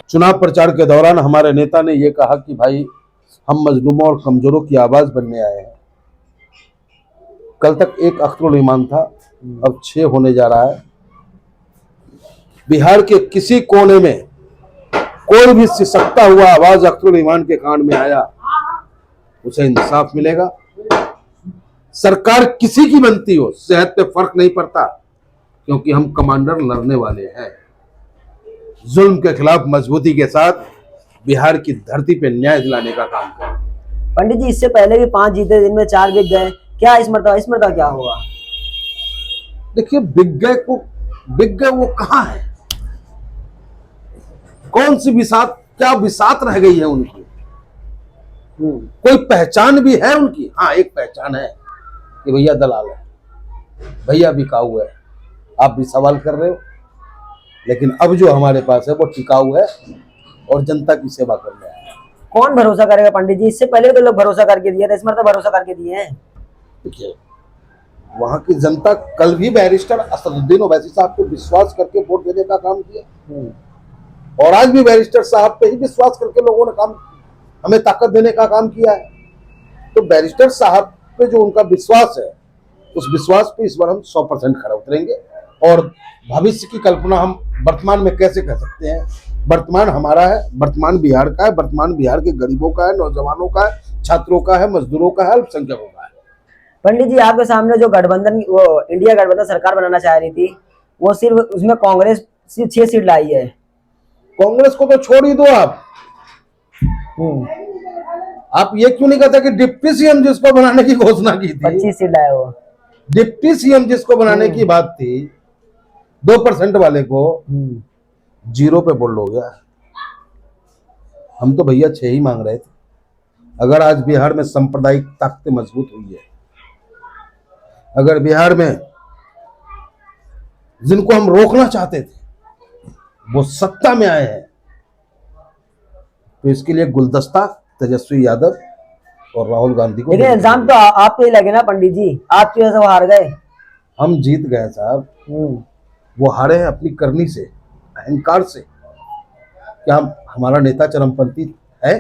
चुनाव प्रचार के दौरान हमारे नेता ने यह कहा कि भाई हम मजलूमों और कमजोरों की आवाज बनने आए हैं। कल तक एक अख्तरुल ईमान था, अब 6 होने जा रहा है। बिहार के किसी कोने में कोई भी सिसकता हुआ आवाज अख्तरुल ईमान के कान में आया, उसे इंसाफ मिलेगा। सरकार किसी की बनती हो, सेहत पे फर्क नहीं पड़ता, क्योंकि हम कमांडर लड़ने वाले हैं। जुल्म के खिलाफ मजबूती के साथ बिहार की धरती पे न्याय दिलाने का काम करें। पंडित जी, इससे पहले भी 5 जीते, जिनमें 4 बिक गए। क्या इस मरतबा क्या हुआ? देखिए, बिक गए वो कहाँ है? कौन सी बिसात, क्या बिसात रह गई है उनकी? कोई पहचान भी है उनकी? हाँ, एक पहचान है कि भैया दलाल है, भैया बिकाऊ है। आप भी सवाल कर रहे हो, लेकिन अब जो हमारे पास है वो टिकाऊ है और जनता की सेवा करने आया है। कौन भरोसा करेगा पंडित जी? इससे पहले तो लोग भरोसा करके दिए थे, इस मरतबा भरोसा करके दिए हैं। देखिए, वहां की जनता कल भी बैरिस्टर असदुद्दीन ओवैसी साहब पे विश्वास करके वोट देने का काम किया, और आज भी बैरिस्टर साहब पे ही विश्वास करके लोगों ने हमें ताकत देने का काम किया है। तो बैरिस्टर साहब पे जो उनका विश्वास है, उस विश्वास पे इस बार हम 100% खरा उतरेंगे। और भविष्य की कल्पना हम वर्तमान में कैसे कर सकते हैं? वर्तमान हमारा है, वर्तमान बिहार का है, वर्तमान बिहार के गरीबों का है, नौजवानों का है, छात्रों का है, मजदूरों का है, अल्पसंख्यकों का है। पंडित जी, आपके सामने जो गठबंधन, वो इंडिया गठबंधन सरकार बनाना चाह रही थी, वो सिर्फ उसमें कांग्रेस सिर्फ 6 सीट लाई है। कांग्रेस को तो छोड़ ही दो आप ये क्यों नहीं कहते कि डिप्टी सीएम जिसको बनाने की घोषणा की थी, 25 सीट लाए वो। डिप्टी सीएम जिसको बनाने की बात थी, 2% वाले को 0 पे बोल्ड हो गया। हम तो भैया 6 ही मांग रहे थे। अगर आज बिहार में सांप्रदायिक ताकतें मजबूत हुई है, अगर बिहार में जिनको हम रोकना चाहते थे वो सत्ता में आए हैं, तो इसके लिए गुलदस्ता तेजस्वी यादव और राहुल गांधी को। लेकिन एग्जाम तो आप पे ही लगे ना पंडित जी, आप तो ऐसा हार गए। हम जीत गए साहब, वो हारे हैं अपनी करनी से, अहंकार से। क्या हमारा नेता चरमपंथी है?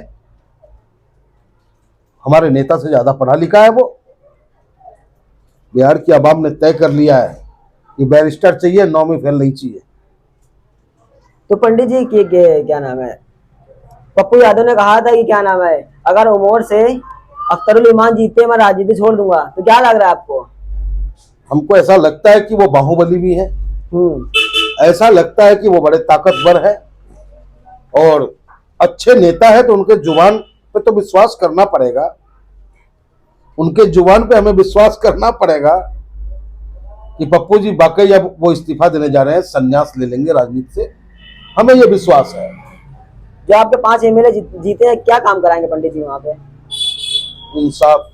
हमारे नेता से ज्यादा पढ़ा लिखा है वो? बिहार की आवाम ने तय कर लिया है कि बैरिस्टर चाहिए, 9वीं फेल नहीं चाहिए। तो पंडित जी क्या नाम है, पप्पू यादव ने कहा था कि क्या नाम है, अगर उमर से अख्तरुल ईमान जीते मैं राजनीति छोड़ दूंगा, तो क्या लग रहा है आपको? हमको ऐसा लगता है कि वो बाहुबली भी है, ऐसा लगता है कि वो बड़े ताकतवर है और अच्छे नेता है। तो उनके जुबान पे तो विश्वास करना पड़ेगा, उनके जुबान पे हमें विश्वास करना पड़ेगा कि पप्पू जी वाकई अब वो इस्तीफा देने जा रहे हैं, संन्यास ले लेंगे राजनीति से। हमें ये विश्वास है। जो आपके 5 एमएलए जीते हैं, क्या काम कराएंगे पंडित जी वहां पे? इंसाफ,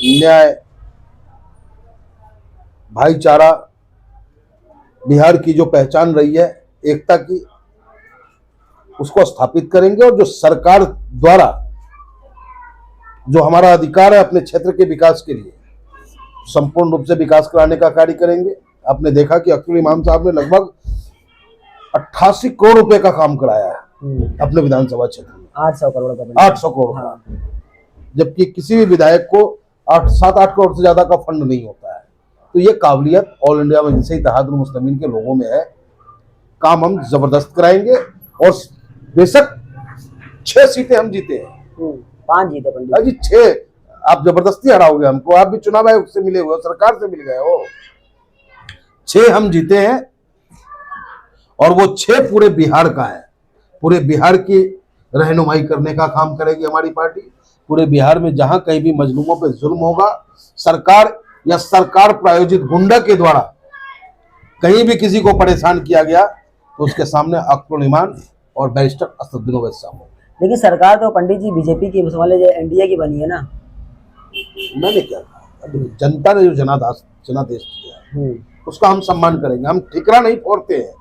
न्याय, भाईचारा, बिहार की जो पहचान रही है एकता की, उसको स्थापित करेंगे। और जो सरकार द्वारा जो हमारा अधिकार है अपने क्षेत्र के विकास के लिए, संपूर्ण रूप से विकास कराने का कार्य करेंगे। आपने देखा कि अख्तरुल ईमान साहब ने लगभग 88 करोड़ रुपए का काम कराया है अपने विधानसभा क्षेत्र में। 800 करोड़ का। 800 करोड़ का, जबकि किसी भी विधायक को 7-8 करोड़ से ज्यादा का फंड नहीं होता है। तो ये काबिलियत ऑल इंडिया में जैसे इत्तेहादुल मुस्लिमीन के लोगों में है। काम हम जबरदस्त कराएंगे और बेशक 6 सीटें हम जीते हैं। 5 जीते पंडित जी, 6 आप जबरदस्ती हराओगे हमको। आप भी चुनाव आयोग से मिले हुए, सरकार से मिल गए हो। 6 हम जीते हैं और वो 6 पूरे बिहार का है। पूरे बिहार की रहनुमाई करने का काम करेगी हमारी पार्टी। पूरे बिहार में जहां कहीं भी मजलूमों पे जुल्म होगा, सरकार या सरकार प्रायोजित गुंडा के द्वारा कहीं भी किसी को परेशान किया गया, तो उसके सामने अख्तरुल ईमान और बैरिस्टर असदुद्दीन ओवैसी साहब। लेकिन सरकार तो पंडित जी बीजेपी की, एनडीए की बनी है ना। मैंने क्या कहा, जनता ने जो जनादेश दिया है उसका हम सम्मान करेंगे। हम ठिकरा नहीं फोड़ते हैं,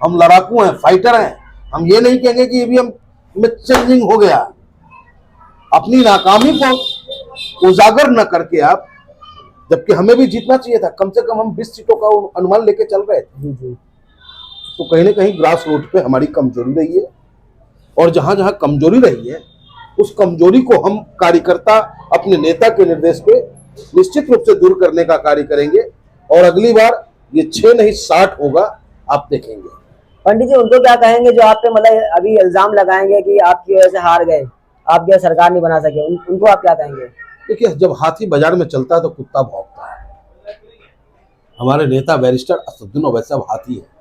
हम लड़ाकू हैं, फाइटर हैं। हम ये नहीं कहेंगे कि ये भी हम चेंजिंग हो गया। अपनी नाकामी को उजागर न करके आप, जबकि हमें भी जीतना चाहिए था, कम से कम हम 20 सीटों का अनुमान लेके चल रहे थे। तो कहीं ना कहीं ग्रास रूट पे हमारी कमजोरी रही है, और जहां जहां कमजोरी रही है उस कमजोरी को हम कार्यकर्ता अपने नेता के निर्देश पे निश्चित रूप से दूर करने का कार्य करेंगे, और अगली बार ये 6 नहीं 60 होगा, आप देखेंगे। पंडित जी उनको क्या कहेंगे जो आप पे मतलब अभी इल्जाम लगाएंगे कि आपकी वजह से हार गए, आपकी वजह से सरकार नहीं बना सके, उनको आप क्या कहेंगे? देखिए, जब हाथी बाजार में चलता है तो कुत्ता भौंकता है। हमारे नेता बैरिस्टर असदुद्दीन ओवैसी साहब हाथी है।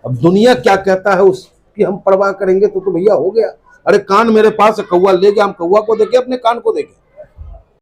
अब दुनिया क्या कहता है उसकी हम परवाह करेंगे तो भैया हो गया। अरे कान मेरे पास है, कौवा ले गया, हम कौवा को देखे अपने कान को देखे।